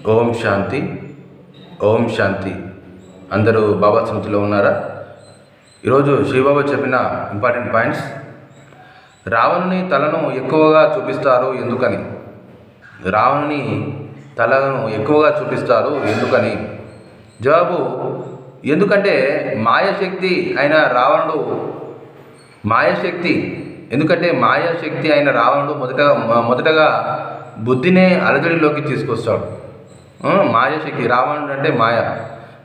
ఓం శాంతి. ఓం శాంతి. అందరూ బాబా స్మృతిలో ఉన్నారా? ఈరోజు శివబాబా చెప్పిన ఇంపార్టెంట్ పాయింట్స్. రావణుని తలను ఎక్కువగా చూపిస్తారు ఎందుకని? రావణుని తలను ఎక్కువగా చూపిస్తారు ఎందుకని? జవాబు, ఎందుకంటే మాయాశక్తి అయిన రావణుడు మొదటగా బుద్ధినే అలజడిలోకి తీసుకొస్తాడు. మాయాశక్తి, రావణుడు అంటే మాయ.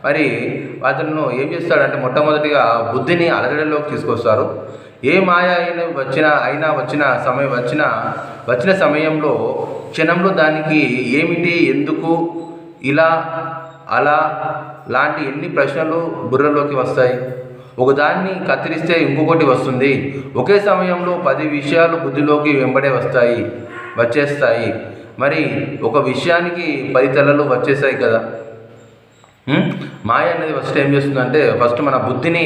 మరి అతను ఏం చేస్తాడంటే మొట్టమొదటిగా బుద్ధిని అలజడిలోకి తీసుకొస్తారు. ఏ మాయ వచ్చిన సమయంలో క్షణంలో దానికి ఏమిటి, ఎందుకు, ఇలా, అలా లాంటి ఎన్ని ప్రశ్నలు బుర్రలోకి వస్తాయి. ఒకదాన్ని కత్తిరిస్తే ఇంకొకటి వస్తుంది. ఒకే సమయంలో 10 విషయాలు బుద్ధిలోకి వెంబడే వచ్చేస్తాయి. మరి ఒక విషయానికి 10 తలలు వచ్చేసాయి కదా. మాయ అనేది ఫస్ట్ ఏం చేస్తుందంటే మన బుద్ధిని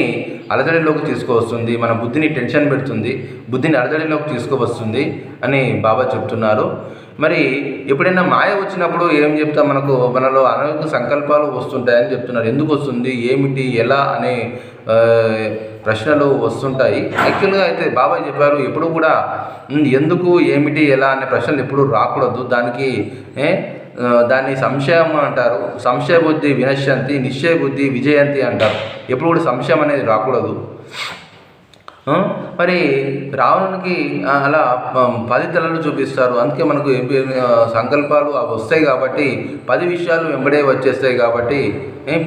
అలజడిలోకి తీసుకువస్తుంది, మన బుద్ధిని టెన్షన్ పెడుతుంది, బుద్ధిని అలజడిలోకి తీసుకువస్తుంది అని బాబా చెప్తున్నారు. మరి ఎప్పుడైనా మాయ వచ్చినప్పుడు ఏం చెప్తాం, మనలో అనేక సంకల్పాలు వస్తుంటాయని చెప్తున్నారు. ఎందుకు వస్తుంది, ఏమిటి, ఎలా అనే ప్రశ్నలు వస్తుంటాయి. యాక్చువల్గా అయితే బాబా చెప్పారు, ఎప్పుడు కూడా ఎందుకు, ఏమిటి, ఎలా అనే ప్రశ్నలు ఎప్పుడు రాకూడదు. దాన్ని సంశయం అంటారు. సంశయ బుద్ధి వినశ్యంతి, నిశ్చయ బుద్ధి విజయంతి అంటారు. ఎప్పుడు కూడా సంశయం అనేది రాకూడదు. మరి రావణునికి అలా 10 తలలు చూపిస్తారు. అందుకే మనకు సంకల్పాలు అవి వస్తాయి కాబట్టి 10 విషయాలు వెంబడే వచ్చేస్తాయి కాబట్టి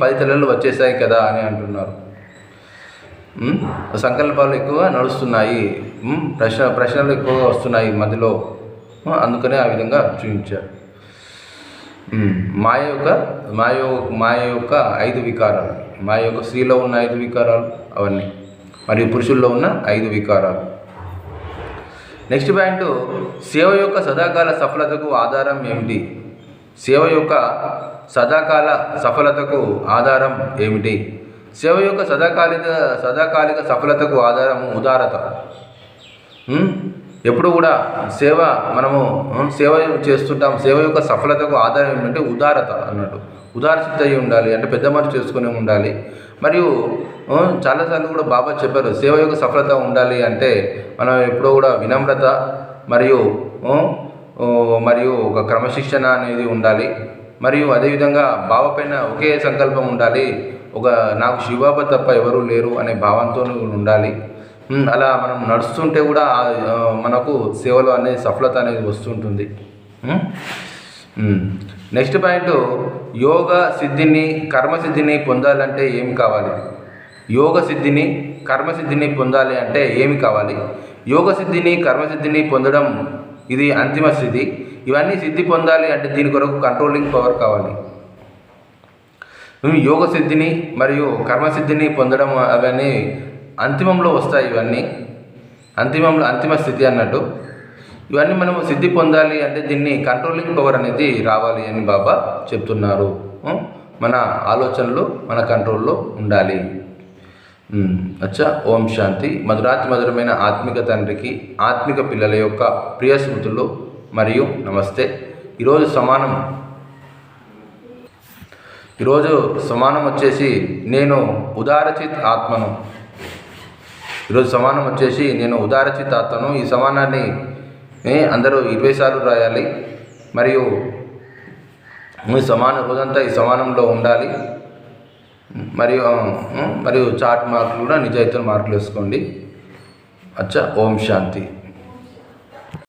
10 తలలు వచ్చేసాయి కదా అని అంటున్నారు. సంకల్పాలు ఎక్కువ నడుస్తున్నాయి, ప్రశ్నలు ఎక్కువగా వస్తున్నాయి మధ్యలో, అందుకనే ఆ విధంగా చూపించారు. మాయ యొక్క 5 వికారాలు, మాయ యొక్క స్త్రీలో ఉన్న 5 వికారాలు అవన్నీ, మరియు పురుషుల్లో ఉన్న 5 వికారాలు. నెక్స్ట్ పాయింట్, సేవ యొక్క సదాకాల సఫలతకు ఆధారం ఏమిటి? సేవ యొక్క సదాకాల సఫలతకు ఆధారం ఏమిటి? సేవ యొక్క సదాకాలిక సఫలతకు ఆధారము ఉదారత. ఎప్పుడు కూడా మనము సేవ చేస్తుంటాం. సేవ యొక్క సఫలతకు ఆధారం ఏమిటంటే ఉదారత అన్నట్టు. ఉదారచిత్త అయి ఉండాలి, అంటే పెద్ద మనసు చేసుకుని ఉండాలి. మరియు చాలాసార్లు కూడా బాబా చెప్పారు, సేవ యొక్క సఫలత ఉండాలి అంటే మనం ఎప్పుడూ కూడా వినమ్రత మరియు ఒక క్రమశిక్షణ అనేది ఉండాలి. మరియు అదేవిధంగా బాబా పైన ఒకే సంకల్పం ఉండాలి. నాకు శివబాబా తప్ప ఎవరూ లేరు అనే భావంతో ఉండాలి. అలా మనం నడుస్తుంటే కూడా మనకు సేవలో అనేది సఫలత అనేది వస్తుంటుంది. నెక్స్ట్ పాయింట్, యోగ సిద్ధిని కర్మసిద్ధిని పొందాలంటే ఏమి కావాలి? యోగ సిద్ధిని కర్మసిద్ధిని పొందాలి అంటే ఏమి కావాలి? యోగ సిద్ధిని కర్మసిద్ధిని పొందడం ఇది అంతిమ స్థితి. ఇవన్నీ సిద్ధి పొందాలి అంటే దీని కొరకు కంట్రోలింగ్ పవర్ కావాలి. యోగ సిద్ధిని మరియు కర్మసిద్ధిని పొందడం అవన్నీ అంతిమంలో వస్తాయి. ఇవన్నీ అంతిమ స్థితి అన్నట్టు. ఇవన్నీ మనము సిద్ధి పొందాలి అంటే దీన్ని కంట్రోలింగ్ పవర్ అనేది రావాలి అని బాబా చెప్తున్నారు. మన ఆలోచనలు మన కంట్రోల్లో ఉండాలి. ఓం శాంతి. మధురమైన ఆత్మిక తండ్రికి ఆత్మిక పిల్లల యొక్క ప్రియ స్మృతులు మరియు నమస్తే. ఈరోజు సమానం వచ్చేసి నేను ఉదారచిత్ ఆత్మను. ఈ సమానాన్ని అందరూ 20 సార్లు రాయాలి. మరియు రోజంతా ఈ సమానంలో ఉండాలి. మరియు చాట్ మార్కులు కూడా నిజాయితీ మార్కులు వేసుకోండి. ఓం శాంతి.